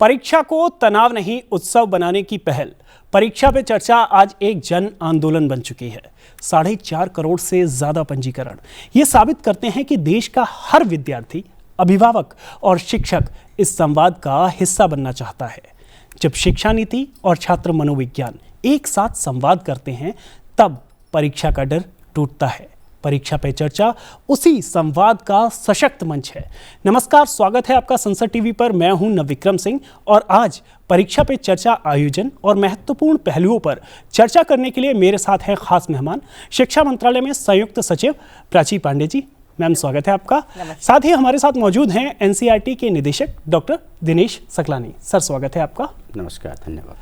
परीक्षा को तनाव नहीं उत्सव बनाने की पहल। परीक्षा पे चर्चा आज एक जन आंदोलन बन चुकी है। 4.5 करोड़ से ज्यादा पंजीकरण ये साबित करते हैं कि देश का हर विद्यार्थी, अभिभावक और शिक्षक इस संवाद का हिस्सा बनना चाहता है। जब शिक्षा नीति और छात्र मनोविज्ञान एक साथ संवाद करते हैं तब परीक्षा का डर टूटता है। परीक्षा पे चर्चा उसी संवाद का सशक्त मंच है। नमस्कार, स्वागत है आपका संसद टीवी पर। मैं हूं नवविक्रम सिंह और आज परीक्षा पे चर्चा आयोजन और महत्वपूर्ण पहलुओं पर चर्चा करने के लिए मेरे साथ हैं खास मेहमान, शिक्षा मंत्रालय में संयुक्त सचिव प्राची पांडे जी। मैम, स्वागत है आपका। साथ ही हमारे साथ मौजूद हैं एनसीईआरटी के निदेशक डॉक्टर दिनेश सकलानी। सर, स्वागत है आपका। नमस्कार, धन्यवाद।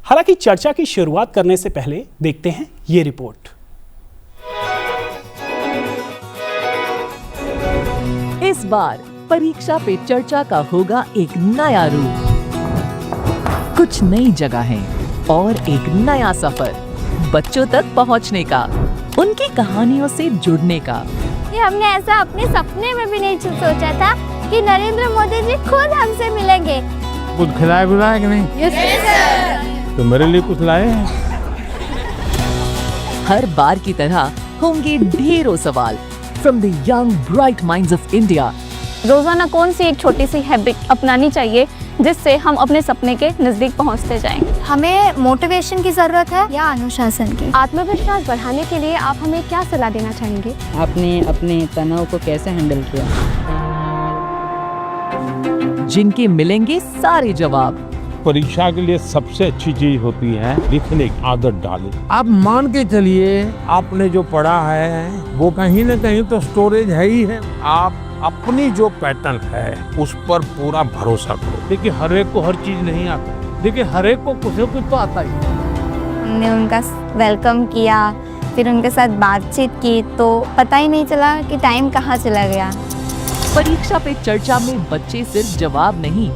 हालांकि चर्चा की शुरुआत करने से पहले देखते हैं ये रिपोर्ट। इस बार परीक्षा पे चर्चा का होगा एक नया रूप, कुछ नई जगहें और एक नया सफर बच्चों तक पहुंचने का, उनकी कहानियों से जुड़ने का। ये हमने ऐसा अपने सपने में भी नहीं सोचा था कि नरेंद्र मोदी जी खुद हमसे मिलेंगे। कुछ खिलाया बुलाया कि नहीं? Yes sir. तो मेरे लिए कुछ लाए हैं? हर बार की तरह होंगे ढेरों सवाल from the young bright minds of India. रोजाना कौन सी एक छोटी सी हैबिट अपनानी चाहिए जिससे हम अपने सपने के नजदीक पहुंचते जाएं? हमें मोटिवेशन की जरूरत है या अनुशासन की? आत्मविश्वास बढ़ाने के लिए आप हमें क्या सलाह देना चाहेंगे? आपने अपने तनाव को कैसे हैंडल किया? जिनके मिलेंगे सारे जवाब। परीक्षा के लिए सबसे अच्छी चीज होती है लिखने की आदत डालें। आप मान के चलिए, आपने जो पढ़ा है वो कहीं न कहीं तो स्टोरेज है ही है। आप अपनी जो पैटर्न है उस पर पूरा भरोसा करो। देखिए, हर एक को हर चीज नहीं आता। देखिए, हर एक को कुछ न कुछ तो आता ही। हमने उनका वेलकम किया, फिर उनके साथ बातचीत की तो पता ही नहीं चला कि टाइम कहाँ चला गया। परीक्षा पे चर्चा में बच्चे सिर्फ जवाब नहीं,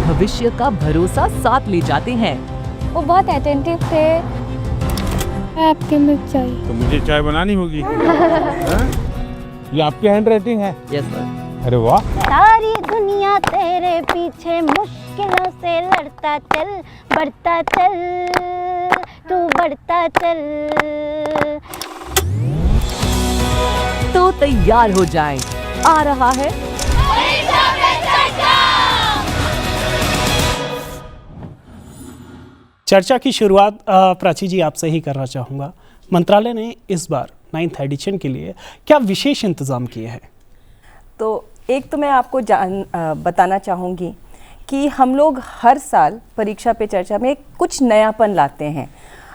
भविष्य का भरोसा साथ ले जाते हैं। वो बहुत अटेंटिव थे। आपके मिल चाहिए तो मुझे चाय बनानी होगी। ये आपकी हैंड राइटिंग है? Yes sir. अरे वाह। सारी दुनिया तेरे पीछे मुश्किलों से लड़ता चल, बढ़ता चल, तू बढ़ता चल। तो तैयार हो जाएं, आ रहा है चर्चा की शुरुआत प्राची जी आपसे ही करना चाहूँगा। मंत्रालय ने इस बार 9th एडिशन के लिए क्या विशेष इंतजाम किए हैं? तो एक तो मैं आपको बताना चाहूँगी कि हम लोग हर साल परीक्षा पे चर्चा में कुछ नयापन लाते हैं।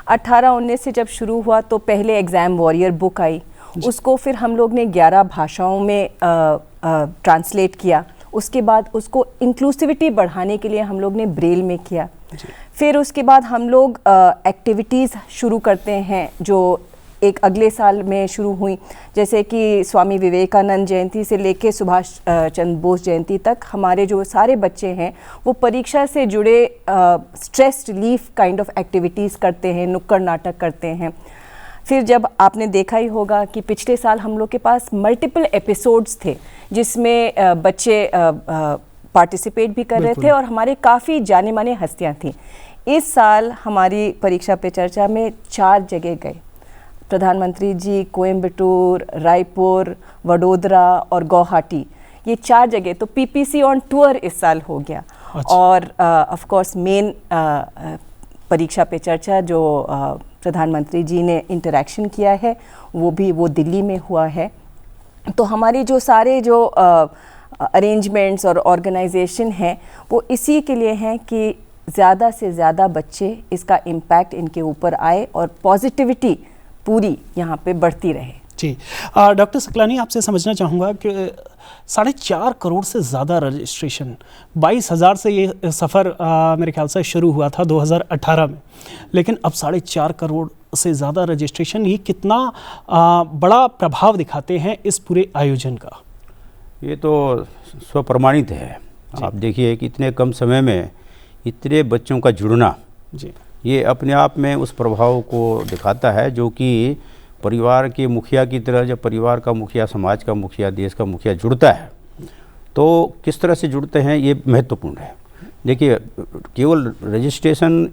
18-19 से जब शुरू हुआ तो पहले एग्ज़ाम वॉरियर बुक आई, उसको फिर हम लोग ने 11 भाषाओं में ट्रांसलेट किया। उसके बाद उसको इंक्लूसिविटी बढ़ाने के लिए हम लोग ने ब्रेल में किया। फिर उसके बाद हम लोग एक्टिविटीज़ शुरू करते हैं जो एक अगले साल में शुरू हुई, जैसे कि स्वामी विवेकानंद जयंती से लेके सुभाष चंद्र बोस जयंती तक हमारे जो सारे बच्चे हैं वो परीक्षा से जुड़े stress relief kind of activities करते हैं, नुक्कड़ नाटक करते हैं। फिर जब आपने देखा ही होगा कि पिछले साल हम लोग के पास मल्टीपल एपिसोड्स थे जिसमें बच्चे पार्टिसिपेट भी कर रहे थे और हमारे काफ़ी जाने माने हस्तियाँ थीं। इस साल हमारी परीक्षा पे चर्चा में 4 जगह गए। प्रधानमंत्री जी कोयम्बटूर, रायपुर, वडोदरा और गुवाहाटी, ये 4 जगह तो पीपीसी ऑन टूर इस साल हो गया। और ऑफ कोर्स मेन परीक्षा पे चर्चा जो प्रधानमंत्री जी ने इंटरेक्शन किया है वो दिल्ली में हुआ है। तो हमारी जो सारे जो अरेंजमेंट्स और ऑर्गेनाइजेशन हैं वो इसी के लिए हैं कि ज़्यादा से ज़्यादा बच्चे इसका इम्पैक्ट इनके ऊपर आए और पॉजिटिविटी पूरी यहाँ पे बढ़ती रहे। जी, डॉक्टर सकलानी, आपसे समझना चाहूँगा कि 4.5 करोड़ से ज़्यादा रजिस्ट्रेशन, 22,000 से ये सफ़र मेरे ख्याल से शुरू हुआ था 2018 में, लेकिन अब 4.5 करोड़ से ज़्यादा रजिस्ट्रेशन, ये कितना बड़ा प्रभाव दिखाते हैं इस पूरे आयोजन का? ये तो स्वप्रमाणित है। आप देखिए कि इतने कम समय में इतने बच्चों का जुड़ना जी, ये अपने आप में उस प्रभाव को दिखाता है जो कि परिवार के मुखिया की तरह, जब परिवार का मुखिया, समाज का मुखिया, देश का मुखिया जुड़ता है तो किस तरह से जुड़ते हैं ये महत्वपूर्ण है। देखिए, केवल रजिस्ट्रेशन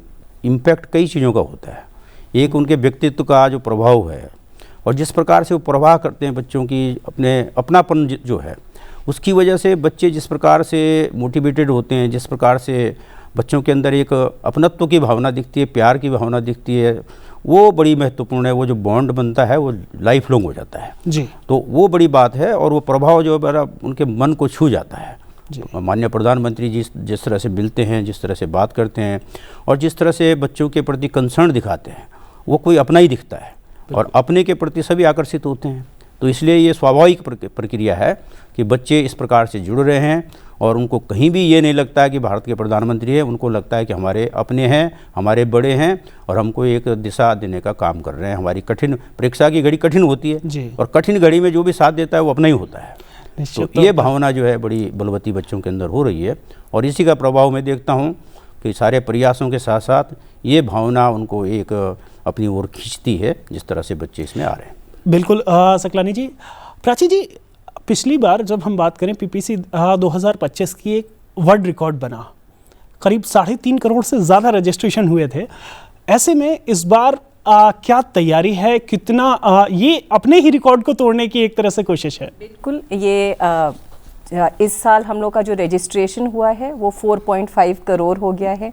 इम्पैक्ट कई चीज़ों का होता है। एक उनके व्यक्तित्व का जो प्रभाव है और जिस प्रकार से वो प्रवाह करते हैं बच्चों की अपनापन जो है, उसकी वजह से बच्चे जिस प्रकार से मोटिवेटेड होते हैं, जिस प्रकार से बच्चों के अंदर एक अपनत्व की भावना दिखती है, प्यार की भावना दिखती है, वो बड़ी महत्वपूर्ण है। वो जो बॉन्ड बनता है वो लाइफ लॉन्ग हो जाता है जी। तो वो बड़ी बात है और वो प्रभाव जो है बड़ा उनके मन को छू जाता है। माननीय प्रधानमंत्री जी जिस तरह से मिलते हैं, जिस तरह से बात करते हैं और जिस तरह से बच्चों के प्रति कंसर्न दिखाते हैं, वो कोई अपना ही दिखता है और अपने के प्रति सभी आकर्षित होते हैं। तो इसलिए ये स्वाभाविक प्रक्रिया है कि बच्चे इस प्रकार से जुड़ रहे हैं और उनको कहीं भी ये नहीं लगता है कि भारत के प्रधानमंत्री हैं, उनको लगता है कि हमारे अपने हैं, हमारे बड़े हैं और हमको एक दिशा देने का काम कर रहे हैं। हमारी कठिन परीक्षा की घड़ी कठिन होती है और कठिन घड़ी में जो भी साथ देता है वो अपना ही होता है। तो ये भावना जो है बड़ी बलवती बच्चों के अंदर हो रही है और इसी का प्रभाव मैं देखता हूँ कि सारे प्रयासों के साथ साथ ये भावना उनको एक अपनी ओर खींचती है, जिस तरह से बच्चे इसमें आ रहे हैं। बिल्कुल सकलानी जी। प्राची जी, पिछली बार जब हम बात करें पीपीसी 2025 की एक वर्ल्ड रिकॉर्ड बना, करीब 3.5 करोड़ से ज़्यादा रजिस्ट्रेशन हुए थे। ऐसे में इस बार क्या तैयारी है, कितना ये अपने ही रिकॉर्ड को तोड़ने की एक तरह से कोशिश है? बिल्कुल, ये इस साल हम लोग का जो रजिस्ट्रेशन हुआ है वो 4.5 करोड़ हो गया है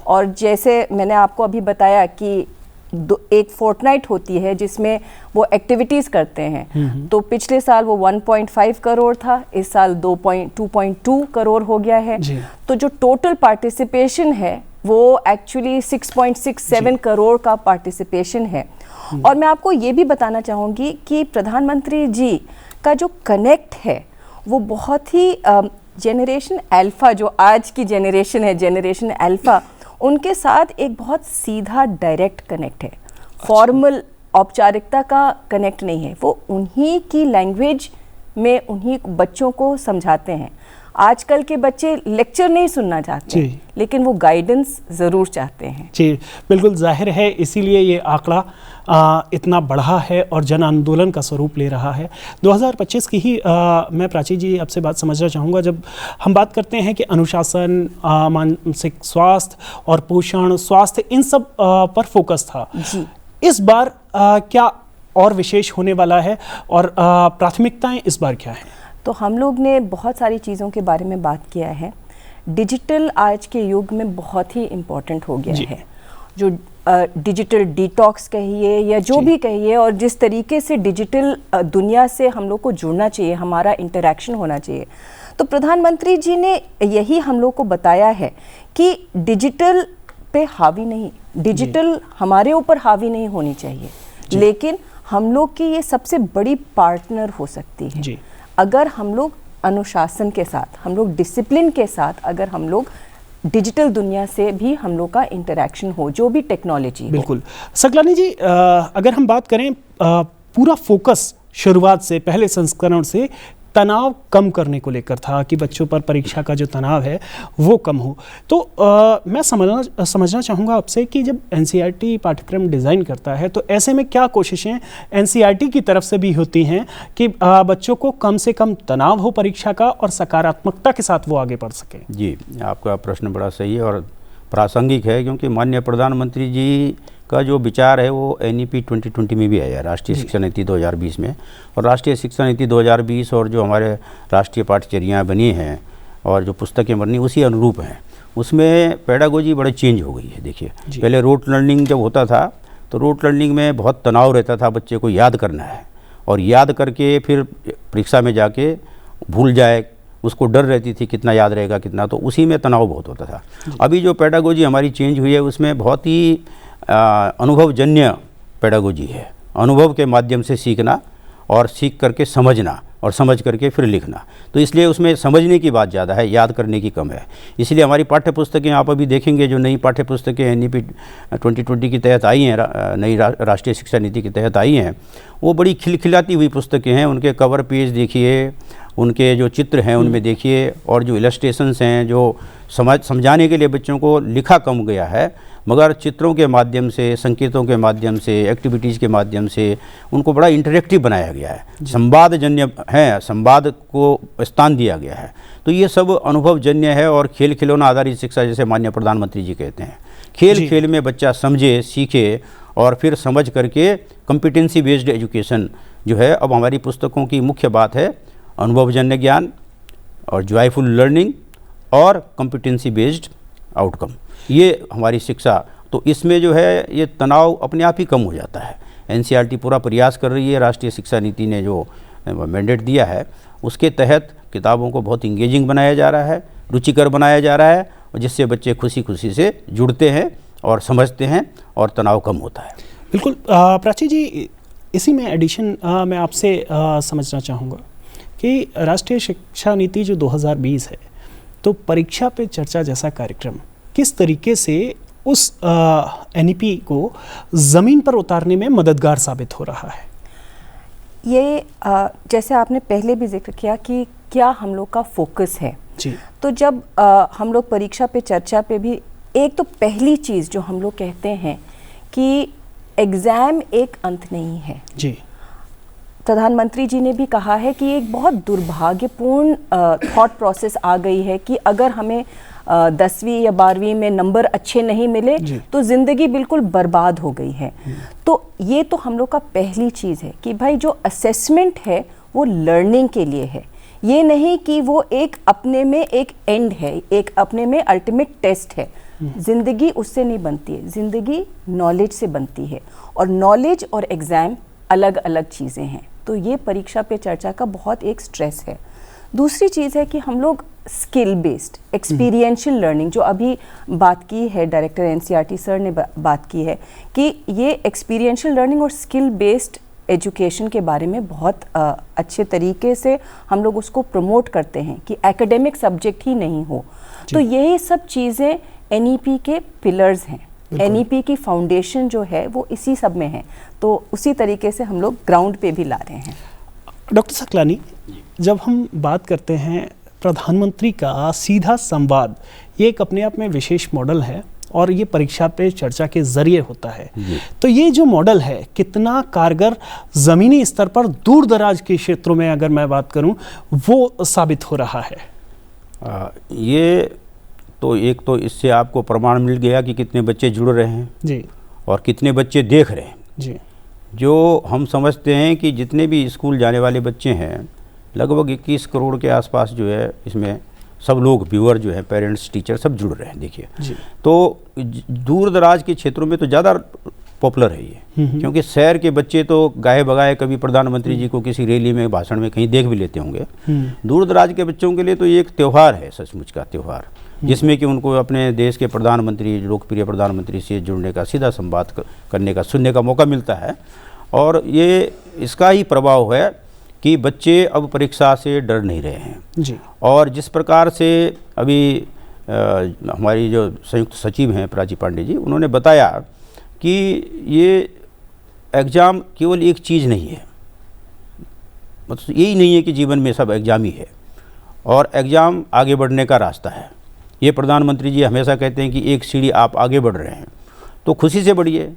और जैसे मैंने आपको अभी बताया कि एक फोर्टनाइट होती है जिसमें वो एक्टिविटीज़ करते हैं, तो पिछले साल वो 1.5 करोड़ था, इस साल 2.2 करोड़ हो गया है। तो जो टोटल पार्टिसिपेशन है वो एक्चुअली 6.67 करोड़ का पार्टिसिपेशन है। और मैं आपको ये भी बताना चाहूँगी कि प्रधानमंत्री जी का जो कनेक्ट है वो बहुत ही जेनरेशन अल्फ़ा, जो आज की जेनरेशन है, जेनरेशन अल्फ़ा, उनके साथ एक बहुत सीधा डायरेक्ट कनेक्ट है। फॉर्मल औपचारिकता का कनेक्ट नहीं है, वो उन्हीं की लैंग्वेज में उन्हीं बच्चों को समझाते हैं। आजकल के बच्चे लेक्चर नहीं सुनना चाहते, लेकिन वो गाइडेंस ज़रूर चाहते हैं। जी बिल्कुल, जाहिर है इसीलिए ये आंकड़ा इतना बढ़ा है और जन आंदोलन का स्वरूप ले रहा है। 2025 की ही मैं प्राची जी आपसे बात समझना चाहूँगा। जब हम बात करते हैं कि अनुशासन, मानसिक स्वास्थ्य और पोषण स्वास्थ्य, इन सब पर फोकस था, इस बार क्या और विशेष होने वाला है और प्राथमिकताएं इस बार क्या हैं? तो हम लोग ने बहुत सारी चीज़ों के बारे में बात किया है। डिजिटल आज के युग में बहुत ही इम्पोर्टेंट हो गया है। जो डिजिटल डिटॉक्स कहिए या जो भी कहिए, और जिस तरीके से डिजिटल दुनिया से हम लोग को जुड़ना चाहिए, हमारा इंटरेक्शन होना चाहिए, तो प्रधानमंत्री जी ने यही हम लोग को बताया है कि डिजिटल पे हावी नहीं, डिजिटल हमारे ऊपर हावी नहीं होनी चाहिए, लेकिन हम लोग की ये सबसे बड़ी पार्टनर हो सकती है अगर हम लोग अनुशासन के साथ, हम लोग डिसिप्लिन के साथ, अगर हम लोग डिजिटल दुनिया से भी हम लोग का इंटरेक्शन हो, जो भी टेक्नोलॉजी हो। बिल्कुल सकलानी जी, अगर हम बात करें पूरा फोकस शुरुआत से, पहले संस्करण से तनाव कम करने को लेकर था कि बच्चों पर परीक्षा का जो तनाव है वो कम हो, तो मैं समझना चाहूँगा आपसे कि जब एनसीईआरटी पाठ्यक्रम डिज़ाइन करता है तो ऐसे में क्या कोशिशें एनसीईआरटी की तरफ से भी होती हैं कि बच्चों को कम से कम तनाव हो परीक्षा का और सकारात्मकता के साथ वो आगे बढ़ सकें? जी, आपका प्रश्न बड़ा सही है और प्रासंगिक है, क्योंकि माननीय प्रधानमंत्री जी का जो विचार है वो NEP 2020 में भी आया, राष्ट्रीय शिक्षा नीति 2020 में। और राष्ट्रीय शिक्षा नीति 2020 और जो हमारे राष्ट्रीय पाठ्यचर्याएँ बनी हैं और जो पुस्तकें बनी उसी अनुरूप हैं। उसमें पेडागोजी बड़ी चेंज हो गई है। देखिए, पहले रोट लर्निंग जब होता था तो रोट लर्निंग में बहुत तनाव रहता था, बच्चे को याद करना है और याद करके फिर परीक्षा में जाके भूल जाए, उसको डर रहती थी कितना याद रहेगा कितना, तो उसी में तनाव बहुत होता था। अभी जो पेडागोजी हमारी चेंज हुई है उसमें बहुत ही अनुभवजन्य पेडागोजी है। अनुभव के माध्यम से सीखना और सीख करके समझना और समझ करके फिर लिखना, तो इसलिए उसमें समझने की बात ज़्यादा है, याद करने की कम है। इसलिए हमारी पाठ्य पुस्तकें आप अभी देखेंगे, जो नई पाठ्य पुस्तकें NEP 2020 के तहत आई हैं, नई राष्ट्रीय शिक्षा नीति के तहत आई हैं, वो बड़ी खिलखिलाती हुई पुस्तकें हैं। उनके कवर पेज देखिए, उनके जो चित्र हैं उनमें देखिए, और जो इलस्ट्रेशंस हैं, जो समझाने के लिए बच्चों को लिखा कम गया है, मगर चित्रों के माध्यम से, संकेतों के माध्यम से, एक्टिविटीज़ के माध्यम से उनको बड़ा इंटरेक्टिव बनाया गया है। संवादजन्य है, संवाद को स्थान दिया गया है। तो ये सब अनुभवजन्य है और खेल खिलौना आधारित शिक्षा, जैसे माननीय प्रधानमंत्री जी कहते हैं। खेल खेल में बच्चा समझे, सीखे और फिर समझ करके कॉम्पिटेंसी बेस्ड एजुकेशन जो है, अब हमारी पुस्तकों की मुख्य बात है अनुभवजन्य ज्ञान और जॉयफुल लर्निंग और कॉम्पिटेंसी बेस्ड आउटकम, ये हमारी शिक्षा। तो इसमें जो है ये तनाव अपने आप ही कम हो जाता है। एनसीईआरटी पूरा प्रयास कर रही है, राष्ट्रीय शिक्षा नीति ने जो मैंडेट दिया है उसके तहत किताबों को बहुत इंगेजिंग बनाया जा रहा है, रुचिकर बनाया जा रहा है, और जिससे बच्चे खुशी खुशी से जुड़ते हैं और समझते हैं और तनाव कम होता है। बिल्कुल प्राची जी, इसी में एडिशन मैं आपसे समझना चाहूँगा कि राष्ट्रीय शिक्षा नीति जो 2020 है, तो परीक्षा पे चर्चा जैसा कार्यक्रम किस तरीके से उस एनईपी को ज़मीन पर उतारने में मददगार साबित हो रहा है? ये जैसे आपने पहले भी जिक्र किया कि क्या हम लोग का फोकस है जी। तो जब हम लोग परीक्षा पे चर्चा पे भी, एक तो पहली चीज़ जो हम लोग कहते हैं कि एग्ज़ाम एक अंत नहीं है जी। प्रधानमंत्री जी ने भी कहा है कि एक बहुत दुर्भाग्यपूर्ण थॉट प्रोसेस आ गई है कि अगर हमें 10वीं या 12वीं में नंबर अच्छे नहीं मिले तो ज़िंदगी बिल्कुल बर्बाद हो गई है। तो ये तो हम लोग का पहली चीज़ है कि भाई जो असेसमेंट है वो लर्निंग के लिए है, ये नहीं कि वो एक अपने में एक एंड है, एक अपने में अल्टीमेट टेस्ट है। ज़िंदगी उससे नहीं बनती है, ज़िंदगी नॉलेज से बनती है, और नॉलेज और एग्ज़ाम अलग अलग चीज़ें हैं। तो ये परीक्षा पे चर्चा का बहुत एक स्ट्रेस है। दूसरी चीज़ है कि हम लोग स्किल बेस्ड एक्सपीरियंशियल लर्निंग, जो अभी बात की है डायरेक्टर एनसीईआरटी सर ने बात की है कि ये एक्सपीरियंशियल लर्निंग और स्किल बेस्ड एजुकेशन के बारे में बहुत अच्छे तरीके से हम लोग उसको प्रमोट करते हैं कि एकेडमिक सब्जेक्ट ही नहीं हो। तो यही सब चीज़ें एनईपी के पिलर्स हैं, एनईपी की फाउंडेशन जो है वो इसी सब में है। तो उसी तरीके से हम लोग ग्राउंड पे भी ला रहे हैं। डॉक्टर सकलानी, जब हम बात करते हैं प्रधानमंत्री का सीधा संवाद, ये एक अपने आप में विशेष मॉडल है और ये परीक्षा पे चर्चा के जरिए होता है। तो ये जो मॉडल है कितना कारगर ज़मीनी स्तर पर दूर दराज के क्षेत्रों में, अगर मैं बात करूं, वो साबित हो रहा है? ये तो एक तो इससे आपको प्रमाण मिल गया कि कितने बच्चे जुड़ रहे हैं जी, और कितने बच्चे देख रहे हैं जी। जो हम समझते हैं कि जितने भी स्कूल जाने वाले बच्चे हैं, लगभग 21 करोड़ के आसपास जो है, इसमें सब लोग व्यूअर जो है, पेरेंट्स, टीचर सब जुड़ रहे हैं। देखिए, तो दूर दराज के क्षेत्रों में तो ज़्यादा पॉपुलर है ये, क्योंकि शहर के बच्चे तो गाए बगाए कभी प्रधानमंत्री जी को किसी रैली में, भाषण में कहीं देख भी लेते होंगे। दूर दराज के बच्चों के लिए तो ये एक त्यौहार है, सचमुच का त्यौहार, जिसमें कि उनको अपने देश के प्रधानमंत्री, लोकप्रिय प्रधानमंत्री से जुड़ने का, सीधा संवाद करने का, सुनने का मौका मिलता है। और ये इसका ही प्रभाव है कि बच्चे अब परीक्षा से डर नहीं रहे हैं जी। और जिस प्रकार से अभी हमारी जो संयुक्त सचिव हैं प्राची पांडे जी, उन्होंने बताया कि ये एग्ज़ाम केवल एक चीज़ नहीं है, मतलब यही नहीं है कि जीवन में सब एग्ज़ाम ही है, और एग्ज़ाम आगे बढ़ने का रास्ता है। ये प्रधानमंत्री जी हमेशा कहते हैं कि एक सीढ़ी आप आगे बढ़ रहे हैं, तो खुशी से बढ़िए,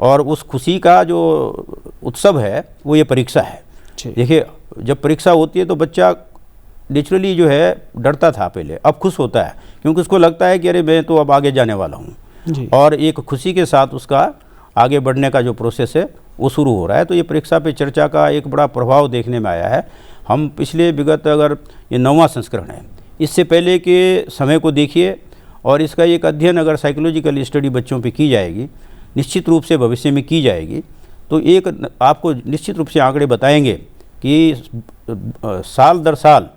और उस खुशी का जो उत्सव है वो ये परीक्षा है। देखिए, जब परीक्षा होती है तो बच्चा नेचुरली जो है डरता था पहले, अब खुश होता है, क्योंकि उसको लगता है कि अरे मैं तो अब आगे जाने वाला हूँ, और एक खुशी के साथ उसका आगे बढ़ने का जो प्रोसेस है वो शुरू हो रहा है। तो ये परीक्षा पे चर्चा का एक बड़ा प्रभाव देखने में आया है। हम पिछले विगत, अगर ये 9वां संस्करण है, इससे पहले के समय को देखिए, और इसका एक अध्ययन अगर साइकोलॉजिकल स्टडी बच्चों पे की जाएगी, निश्चित रूप से भविष्य में की जाएगी, तो एक आपको निश्चित रूप से आंकड़े बताएंगे कि साल दर साल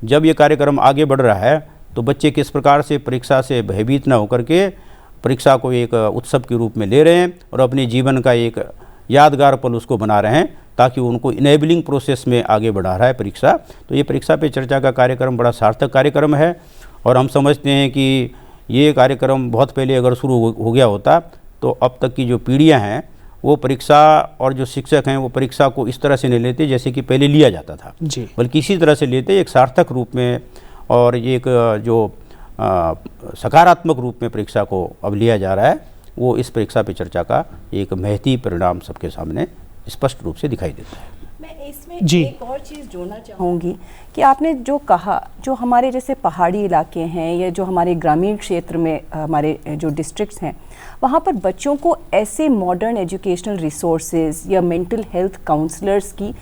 जब ये कार्यक्रम आगे बढ़ रहा है तो बच्चे किस प्रकार से परीक्षा से भयभीत न होकर के परीक्षा को एक उत्सव के रूप में ले रहे हैं और अपने जीवन का एक यादगार पल उसको बना रहे हैं, ताकि उनको इनेबलिंग प्रोसेस में आगे बढ़ा रहा है परीक्षा। तो ये परीक्षा पे चर्चा का कार्यक्रम बड़ा सार्थक कार्यक्रम है, और हम समझते हैं कि ये कार्यक्रम बहुत पहले अगर शुरू हो गया होता तो अब तक की जो पीढ़ियाँ हैं वो परीक्षा, और जो शिक्षक हैं वो परीक्षा को इस तरह से नहीं लेते जैसे कि पहले लिया जाता था, बल्कि इसी तरह से लेते एक सार्थक रूप में, और एक जो सकारात्मक रूप में परीक्षा को अब लिया जा रहा है, वो इस परीक्षा पे चर्चा का एक महती परिणाम सबके सामने स्पष्ट रूप से दिखाई देता है। मैं इसमें एक और चीज़ जोड़ना चाहूँगी कि आपने जो कहा, जो हमारे जैसे पहाड़ी इलाके हैं या जो हमारे ग्रामीण क्षेत्र में हमारे जो डिस्ट्रिक्ट्स हैं, वहाँ पर बच्चों को ऐसे मॉडर्न एजुकेशनल रिसोर्सेज या मेंटल हेल्थ काउंसलर्स की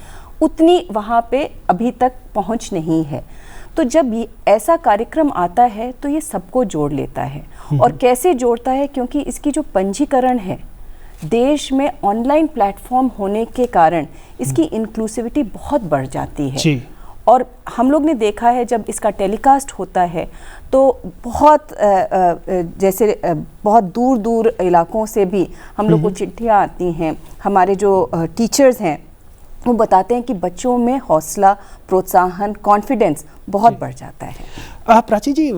उतनी वहाँ पे अभी तक पहुँच नहीं है। तो जब ये ऐसा कार्यक्रम आता है तो ये सबको जोड़ लेता है। और कैसे जोड़ता है, क्योंकि इसकी जो पंजीकरण है देश में ऑनलाइन प्लेटफॉर्म होने के कारण इसकी इंक्लूसिविटी बहुत बढ़ जाती है जी। और हम लोग ने देखा है जब इसका टेलीकास्ट होता है तो बहुत जैसे बहुत दूर दूर इलाकों से भी हम लोग को चिट्ठियाँ आती हैं। हमारे जो टीचर्स हैं वो बताते हैं कि बच्चों में हौसला, प्रोत्साहन, कॉन्फिडेंस बहुत बढ़ जाता है। प्राची जी,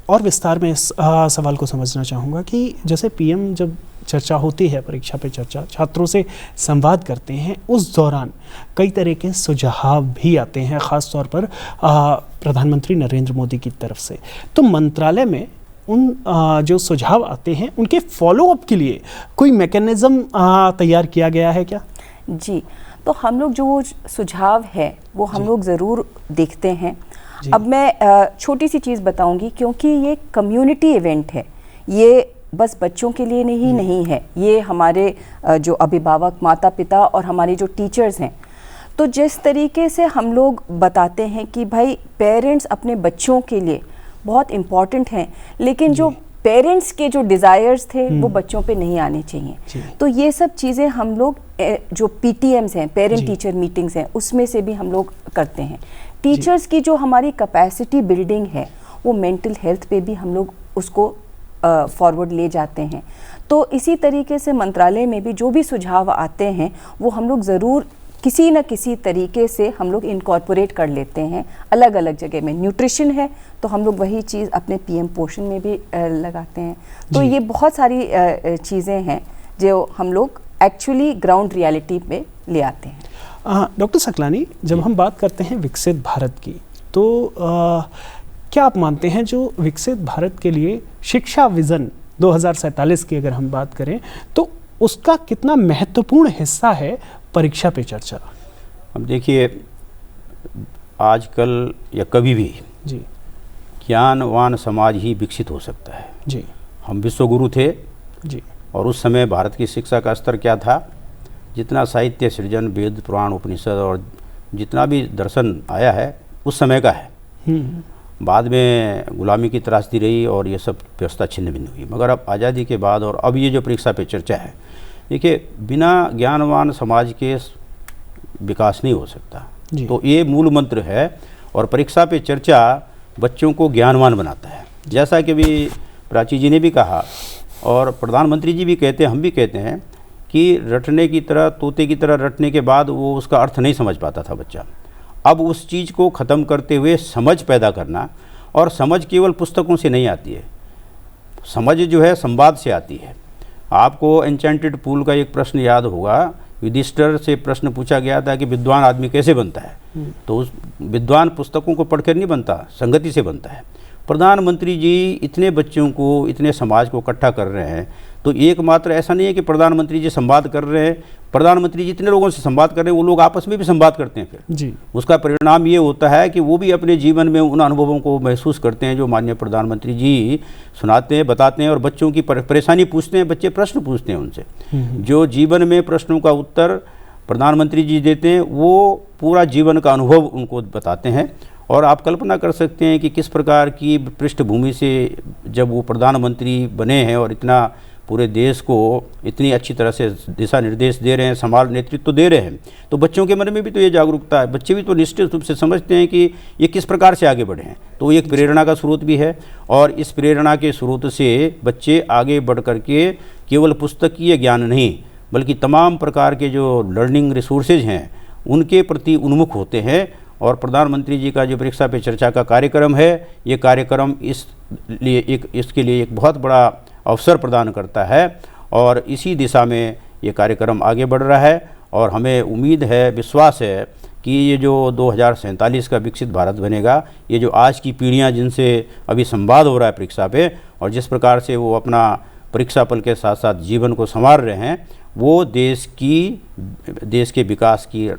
और विस्तार में इस सवाल को समझना चाहूँगा कि जैसे पीएम जब चर्चा होती है, परीक्षा पे चर्चा, छात्रों से संवाद करते हैं, उस दौरान कई तरह के सुझाव भी आते हैं, ख़ास तौर पर प्रधानमंत्री नरेंद्र मोदी की तरफ से। तो मंत्रालय में उन जो सुझाव आते हैं उनके फॉलोअप के लिए कोई मैकेनिज़्म तैयार किया गया है क्या? जी, तो हम लोग जो सुझाव है वो हम लोग ज़रूर देखते हैं। अब मैं छोटी सी चीज़ बताऊंगी, क्योंकि ये कम्युनिटी इवेंट है, ये बस बच्चों के लिए नहीं है, ये हमारे जो अभिभावक, माता पिता और हमारे जो टीचर्स हैं, तो जिस तरीके से हम लोग बताते हैं कि भाई पेरेंट्स अपने बच्चों के लिए बहुत इम्पॉर्टेंट हैं, लेकिन जो पेरेंट्स के जो डिज़ायर्स थे वो बच्चों पे नहीं आने चाहिए। तो ये सब चीज़ें हम लोग जो PTMs हैं, पेरेंट टीचर मीटिंग्स हैं, उसमें से भी हम लोग करते हैं। टीचर्स की जो हमारी कैपेसिटी बिल्डिंग है वो मेंटल हेल्थ पे भी हम लोग उसको फॉरवर्ड ले जाते हैं। तो इसी तरीके से मंत्रालय में भी जो भी सुझाव आते हैं वो हम लोग ज़रूर किसी न किसी तरीके से हम लोग इनकॉर्पोरेट कर लेते हैं। अलग अलग जगह में न्यूट्रिशन है तो हम लोग वही चीज़ अपने PM पोषण में भी लगाते हैं। तो ये बहुत सारी चीज़ें हैं जो हम लोग एक्चुअली ग्राउंड रियलिटी पे ले आते हैं। डॉक्टर सकलानी, जब हम बात करते हैं विकसित भारत की, तो क्या आप मानते हैं जो विकसित भारत के लिए शिक्षा विज़न 2047 की अगर हम बात करें तो उसका कितना महत्वपूर्ण हिस्सा है परीक्षा पे चर्चा? अब देखिए, आजकल या कभी भी जी ज्ञानवान समाज ही विकसित हो सकता है। जी, हम विश्वगुरु थे जी, और उस समय भारत की शिक्षा का स्तर क्या था? जितना साहित्य सृजन, वेद, पुराण, उपनिषद और जितना भी दर्शन आया है उस समय का है। बाद में गुलामी की त्रासदी रही और ये सब व्यवस्था छिन्न भिन्न हुई। मगर अब आज़ादी के बाद और अब ये जो परीक्षा पे चर्चा है, देखिए बिना ज्ञानवान समाज के विकास नहीं हो सकता। तो ये मूल मंत्र है और परीक्षा पे चर्चा बच्चों को ज्ञानवान बनाता है। जैसा कि भी प्राची जी ने भी कहा और प्रधानमंत्री जी भी कहते हैं, हम भी कहते हैं कि रटने की तरह, तोते की तरह रटने के बाद वो उसका अर्थ नहीं समझ पाता था बच्चा। अब उस चीज़ को ख़त्म करते हुए समझ पैदा करना, और समझ केवल पुस्तकों से नहीं आती है, समझ जो है संवाद से आती है। आपको एन्चेंटेड पूल का एक प्रश्न याद होगा, युधिष्ठिर से प्रश्न पूछा गया था कि विद्वान आदमी कैसे बनता है, तो उस विद्वान पुस्तकों को पढ़कर नहीं बनता, संगति से बनता है। प्रधानमंत्री जी इतने बच्चों को, इतने समाज को इकट्ठा कर रहे हैं, तो एकमात्र ऐसा नहीं है कि प्रधानमंत्री जी संवाद कर रहे हैं, प्रधानमंत्री जी इतने लोगों से संवाद कर रहे हैं, वो लोग आपस में भी संवाद करते हैं। फिर जी, उसका परिणाम ये होता है कि वो भी अपने जीवन में उन अनुभवों को महसूस करते हैं जो माननीय प्रधानमंत्री जी सुनाते हैं, बताते हैं और बच्चों की परेशानी पूछते हैं, बच्चे प्रश्न पूछते हैं उनसे। जो जीवन में प्रश्नों का उत्तर प्रधानमंत्री जी देते हैं वो पूरा जीवन का अनुभव उनको बताते हैं। और आप कल्पना कर सकते हैं कि किस प्रकार की पृष्ठभूमि से जब वो प्रधानमंत्री बने हैं और इतना पूरे देश को इतनी अच्छी तरह से दिशा निर्देश दे रहे हैं, समाज नेतृत्व दे रहे हैं, तो बच्चों के मन में भी तो ये जागरूकता है। बच्चे भी तो निश्चित रूप से समझते हैं कि ये किस प्रकार से आगे बढ़े हैं, तो एक प्रेरणा का स्रोत भी है। और इस प्रेरणा के स्रोत से बच्चे आगे बढ़ करके केवल पुस्तकीय ज्ञान नहीं बल्कि तमाम प्रकार के जो लर्निंग रिसोर्सेज हैं उनके प्रति उन्मुख होते हैं। और प्रधानमंत्री जी का जो परीक्षा पे चर्चा का कार्यक्रम है, ये कार्यक्रम इसके लिए एक बहुत बड़ा अवसर प्रदान करता है और इसी दिशा में ये कार्यक्रम आगे बढ़ रहा है। और हमें उम्मीद है, विश्वास है कि ये जो 2047 का विकसित भारत बनेगा, ये जो आज की पीढ़ियां जिनसे अभी संवाद हो रहा है परीक्षा पे, और जिस प्रकार से वो अपना परीक्षा फल के साथ साथ जीवन को संवार रहे हैं, वो देश के विकास की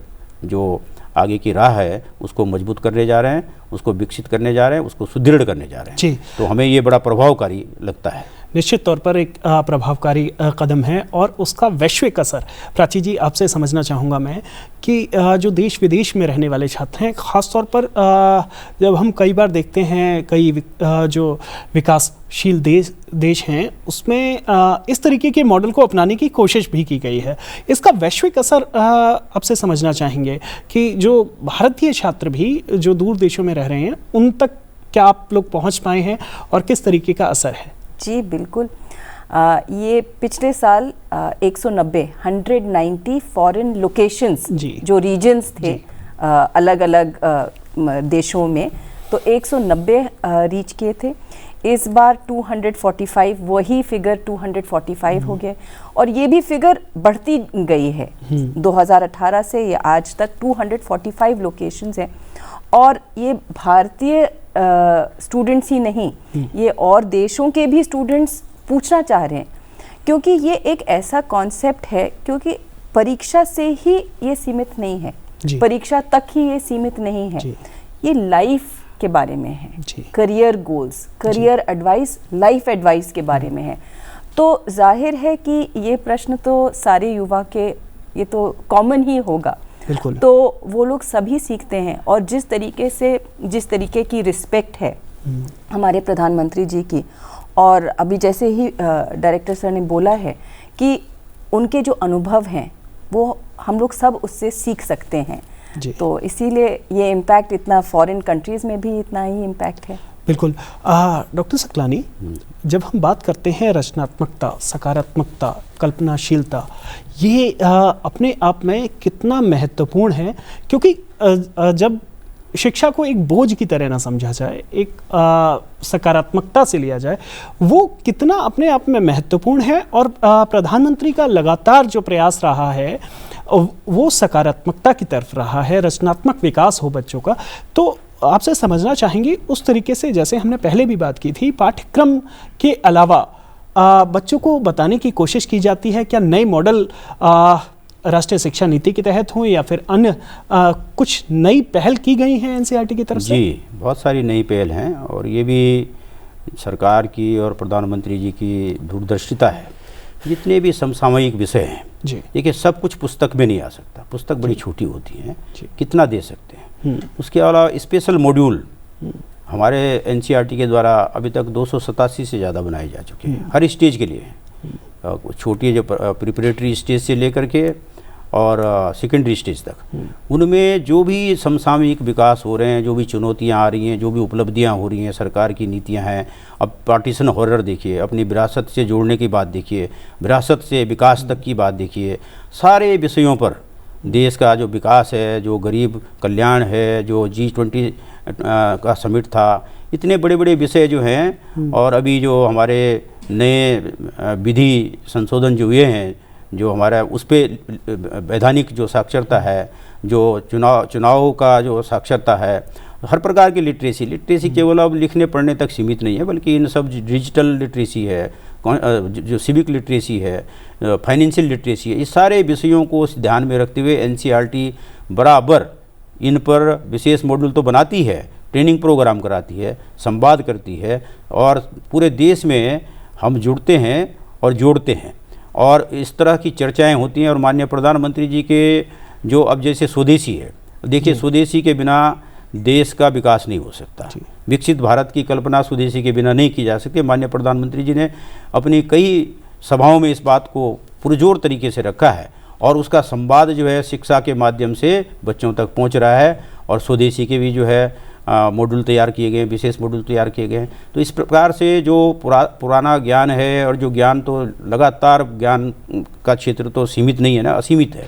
जो आगे की राह है उसको मजबूत करने जा रहे हैं, उसको विकसित करने जा रहे हैं, उसको सुदृढ़ करने जा रहे हैं। जी। तो हमें ये बड़ा प्रभावकारी लगता है। निश्चित तौर पर एक प्रभावकारी कदम है और उसका वैश्विक असर। प्राची जी, आपसे समझना चाहूँगा मैं कि जो देश विदेश में रहने वाले छात्र हैं, ख़ास तौर पर जब हम कई बार देखते हैं कई जो विकासशील देश हैं उसमें इस तरीके के मॉडल को अपनाने की कोशिश भी की गई है। इसका वैश्विक असर आपसे समझना चाहेंगे कि जो भारतीय छात्र भी जो दूर देशों में रह रहे हैं उन तक क्या आप लोग पहुँच पाए हैं और किस तरीके का असर है? जी बिल्कुल। ये पिछले साल 190 फॉरेन लोकेशंस जो रीजन्स थे अलग अलग देशों में, तो 190 रीच किए थे। इस बार 245, वही फिगर 245 हो गए और ये भी फिगर बढ़ती गई है। 2018 से ये आज तक 245 लोकेशंस हैं और ये भारतीय स्टूडेंट्स ही नहीं, ये और देशों के भी स्टूडेंट्स पूछना चाह रहे हैं, क्योंकि ये एक ऐसा कॉन्सेप्ट है, क्योंकि परीक्षा से ही ये सीमित नहीं है, परीक्षा तक ही ये सीमित नहीं है, ये लाइफ के बारे में है, career goals, career advice, life advice के बारे में है। तो जाहिर है कि ये प्रश्न तो सारे युवा के, ये तो कॉमन ही होगा। तो वो लोग सभी सीखते हैं और जिस तरीके की रिस्पेक्ट है हमारे प्रधानमंत्री जी की, और अभी जैसे ही डायरेक्टर सर ने बोला है कि उनके जो अनुभव हैं वो हम लोग सब उससे सीख सकते हैं, तो इसीलिए ये इम्पैक्ट इतना फॉरेन कंट्रीज़ में भी इतना ही इम्पैक्ट है। बिल्कुल। डॉक्टर सकलानी, जब हम बात करते हैं रचनात्मकता, सकारात्मकता, कल्पनाशीलता, ये अपने आप में कितना महत्वपूर्ण है, क्योंकि जब शिक्षा को एक बोझ की तरह ना समझा जाए, एक सकारात्मकता से लिया जाए, वो कितना अपने आप में महत्वपूर्ण है। और प्रधानमंत्री का लगातार जो प्रयास रहा है वो सकारात्मकता की तरफ रहा है, रचनात्मक विकास हो बच्चों का। तो आपसे समझना चाहेंगे उस तरीके से, जैसे हमने पहले भी बात की थी, पाठ्यक्रम के अलावा बच्चों को बताने की कोशिश की जाती है, क्या नए मॉडल राष्ट्रीय शिक्षा नीति के तहत हों या फिर अन्य कुछ नई पहल की गई हैं एनसीईआरटी की तरफ से? जी, बहुत सारी नई पहल हैं और ये भी सरकार की और प्रधानमंत्री जी की दूरदर्शिता है। जितने भी समसामयिक विषय हैं, देखिए सब कुछ पुस्तक में नहीं आ सकता, पुस्तक बड़ी छोटी होती है, कितना दे सकते हैं। उसके अलावा स्पेशल मॉड्यूल हमारे एनसीईआरटी के द्वारा अभी तक 287 से ज़्यादा बनाए जा चुके हैं, हर स्टेज के लिए। छोटी जो प्रिपरेटरी स्टेज से लेकर के और सेकेंडरी स्टेज तक, उनमें जो भी समसामयिक विकास हो रहे हैं, जो भी चुनौतियां आ रही हैं, जो भी उपलब्धियां हो रही हैं, सरकार की नीतियां हैं। अब पार्टीशन हॉरर देखिए, अपनी विरासत से जोड़ने की बात देखिए, विरासत से विकास तक की बात देखिए, सारे विषयों पर देश का जो विकास है, जो गरीब कल्याण है, जो G20 का समिट था, इतने बड़े बड़े विषय जो हैं। और अभी जो हमारे नए विधि संशोधन जो हुए हैं, जो हमारा उस पर वैधानिक जो साक्षरता है, जो चुनाव का जो साक्षरता है, हर प्रकार की लिटरेसी केवल अब लिखने पढ़ने तक सीमित नहीं है, बल्कि इन सब डिजिटल लिटरेसी है, जो सिविक लिटरेसी है, फाइनेंशियल लिटरेसी है, इस सारे विषयों को ध्यान में रखते हुए एनसीईआरटी बराबर इन पर विशेष मॉड्यूल तो बनाती है, ट्रेनिंग प्रोग्राम कराती है, संवाद करती है और पूरे देश में हम जुड़ते हैं और जोड़ते हैं और इस तरह की चर्चाएं होती हैं। और माननीय प्रधानमंत्री जी के जो अब जैसे स्वदेशी है, देखिए स्वदेशी के बिना देश का विकास नहीं हो सकता, विकसित भारत की कल्पना स्वदेशी के बिना नहीं की जा सकती। माननीय प्रधानमंत्री जी ने अपनी कई सभाओं में इस बात को पुरजोर तरीके से रखा है और उसका संवाद जो है शिक्षा के माध्यम से बच्चों तक पहुंच रहा है और स्वदेशी के भी जो है मॉड्यूल तैयार किए गए हैं, विशेष मॉड्यूल तैयार किए गए हैं। तो इस प्रकार से जो पुराना ज्ञान है, और जो ज्ञान तो लगातार ज्ञान का क्षेत्र तो सीमित नहीं है ना, असीमित है,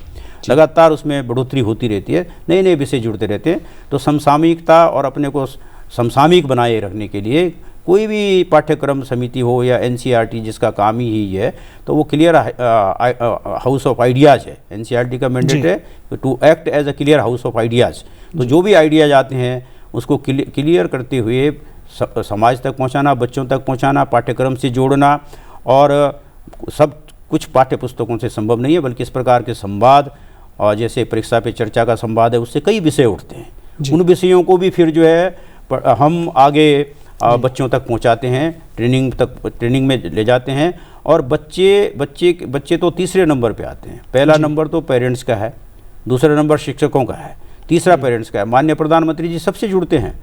लगातार उसमें बढ़ोतरी होती रहती है, नए नए विषय जुड़ते रहते हैं। तो समसामयिकता और अपने को समसामयिक बनाए रखने के लिए कोई भी पाठ्यक्रम समिति हो या NCERT जिसका काम ही है, तो वो क्लियर हाउस ऑफ आइडियाज़ है। NCERT का मैंडेट है to act as a clear house of ideas. तो जो भी आइडियाज आते हैं उसको क्लियर करते हुए समाज तक पहुंचाना, बच्चों तक पहुंचाना, पाठ्यक्रम से जोड़ना। और सब कुछ पाठ्य पुस्तकों से संभव नहीं है, बल्कि इस प्रकार के संवाद, और जैसे परीक्षा पे चर्चा का संवाद है, उससे कई विषय उठते हैं। उन विषयों को भी फिर जो है हम आगे बच्चों तक पहुंचाते हैं, ट्रेनिंग में ले जाते हैं। और बच्चे तो तीसरे नंबर पे आते हैं। पहला नंबर तो पेरेंट्स का है, दूसरा नंबर शिक्षकों का है, तीसरा पेरेंट्स का है। माननीय प्रधानमंत्री जी सबसे जुड़ते हैं।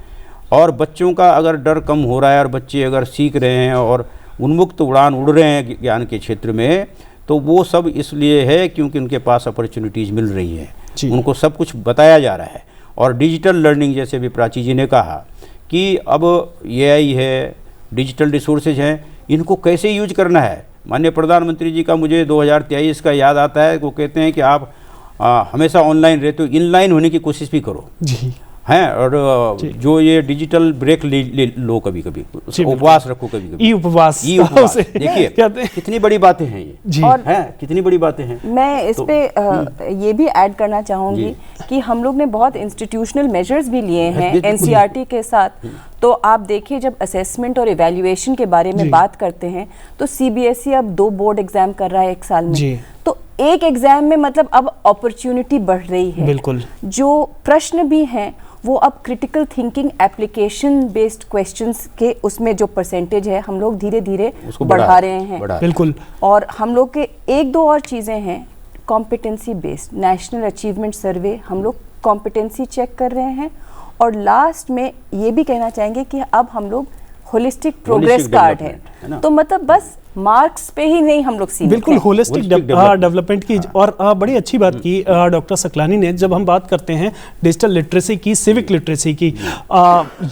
और बच्चों का अगर डर कम हो रहा है और बच्चे अगर सीख रहे हैं और उन्मुक्त उड़ान उड़ रहे हैं ज्ञान के क्षेत्र में, तो वो सब इसलिए है क्योंकि उनके पास अपॉर्चुनिटीज़ मिल रही है, उनको सब कुछ बताया जा रहा है। और डिजिटल लर्निंग, जैसे भी प्राची जी ने कहा कि अब AI है, डिजिटल रिसोर्सेज हैं, इनको कैसे यूज करना है। माननीय प्रधानमंत्री जी का मुझे 2023 का याद आता है। वो कहते हैं कि आप हमेशा ऑनलाइन रहते हो, इनलाइन होने की कोशिश भी करो जी हैं। और जो ये डिजिटल ब्रेक ले लो, कभी कभी उपवास रखो, कभी कभी उपवास देखिए कितनी बड़ी बातें हैं ये, और कितनी बड़ी बातें हैं। मैं इस पे ये भी ऐड करना चाहूँगी कि हम लोग ने बहुत इंस्टीट्यूशनल मेजर्स भी लिए हैं NCERT के साथ। तो आप देखिए, जब असेसमेंट और इवैल्यूएशन के बारे में बात करते हैं तो CBSE अब 2 बोर्ड एग्जाम कर रहा है एक साल में। तो एक एग्जाम में मतलब अब अपॉर्चुनिटी बढ़ रही है। बिल्कुल। जो प्रश्न भी हैं वो अब critical thinking application based questions के उसमें जो परसेंटेज है हम लोग धीरे धीरे बढ़ा रहे हैं। बिल्कुल। और हम लोग के 1-2 और चीज़ें हैं, कॉम्पिटेंसी बेस्ड नेशनल अचीवमेंट सर्वे, हम लोग कॉम्पिटेंसी चेक कर रहे हैं। और लास्ट में ये भी कहना चाहेंगे कि अब हम लोग होलिस्टिक प्रोग्रेस कार्ड है। तो मतलब बस मार्क्स पे ही नहीं हम लोग सीमित हैं। बिल्कुल होलिस्टिक डेवलपमेंट की। और बड़ी अच्छी बात की डॉक्टर सकलानी ने, जब हम बात करते हैं डिजिटल लिटरेसी की, सिविक लिटरेसी की,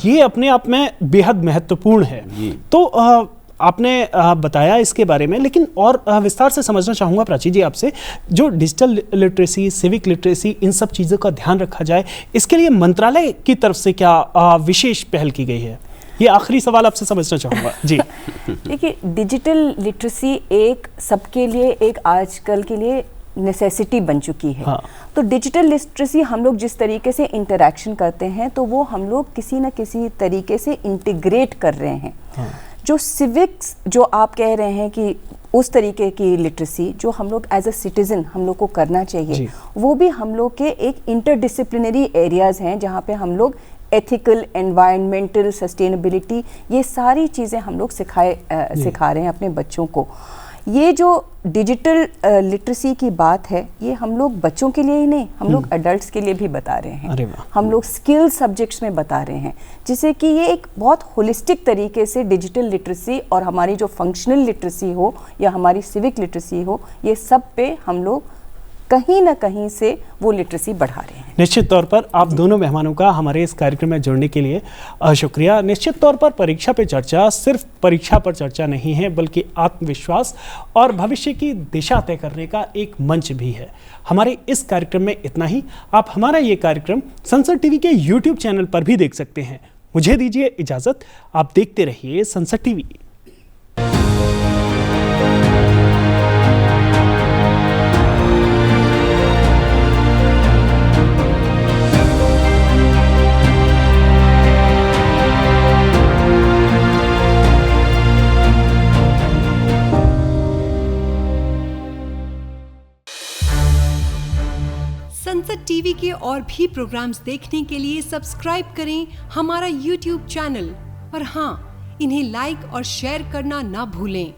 ये अपने आप में बेहद महत्वपूर्ण है। तो आपने बताया इसके बारे में, लेकिन और विस्तार से समझना चाहूँगा प्राची जी आपसे, जो डिजिटल लिटरेसी, सिविक लिटरेसी, इन सब चीज़ों का ध्यान रखा जाए, इसके लिए मंत्रालय की तरफ से क्या विशेष पहल की गई है? ये आखिरी सवाल आपसे समझना चाहूँगा जी। देखिए, डिजिटल लिटरेसी एक सबके लिए, एक आजकल के लिए नेसेसिटी बन चुकी है। तो डिजिटल लिटरेसी हम लोग जिस तरीके से इंटरैक्शन करते हैं, तो वो हम लोग किसी न किसी तरीके से इंटीग्रेट कर रहे हैं। जो सिविक्स जो आप कह रहे हैं कि उस तरीके की लिटरेसी जो हम लोग एज अ सिटीजन हम लोग को करना चाहिए, वो भी हम लोग के एक इंटरडिसिप्लिनरी एरियाज़ हैं, जहाँ पे हम लोग एथिकल, एनवायरमेंटल, सस्टेनेबिलिटी, ये सारी चीज़ें हम लोग सिखा रहे हैं अपने बच्चों को। ये जो डिजिटल लिटरेसी की बात है, ये हम लोग बच्चों के लिए ही नहीं, हम लोग अडल्ट्स के लिए भी बता रहे हैं। हम लोग स्किल सब्जेक्ट्स में बता रहे हैं, जिससे कि ये एक बहुत होलिस्टिक तरीके से डिजिटल लिटरेसी और हमारी जो फंक्शनल लिटरेसी हो या हमारी सिविक लिटरेसी हो, ये सब पे हम लोग कहीं ना कहीं से वो लिटरेसी बढ़ा रहे हैं। निश्चित तौर पर आप दोनों मेहमानों का हमारे इस कार्यक्रम में जुड़ने के लिए शुक्रिया। निश्चित तौर पर परीक्षा पे चर्चा सिर्फ परीक्षा पर चर्चा नहीं है, बल्कि आत्मविश्वास और भविष्य की दिशा तय करने का एक मंच भी है। हमारे इस कार्यक्रम में इतना ही। आप हमारा ये कार्यक्रम संसद टीवी के YouTube चैनल पर भी देख सकते हैं। मुझे दीजिए इजाज़त, आप देखते रहिए संसद टीवी। संसद टीवी के और भी प्रोग्राम्स देखने के लिए सब्सक्राइब करें हमारा YouTube चैनल। और हाँ, इन्हें लाइक और शेयर करना ना भूलें।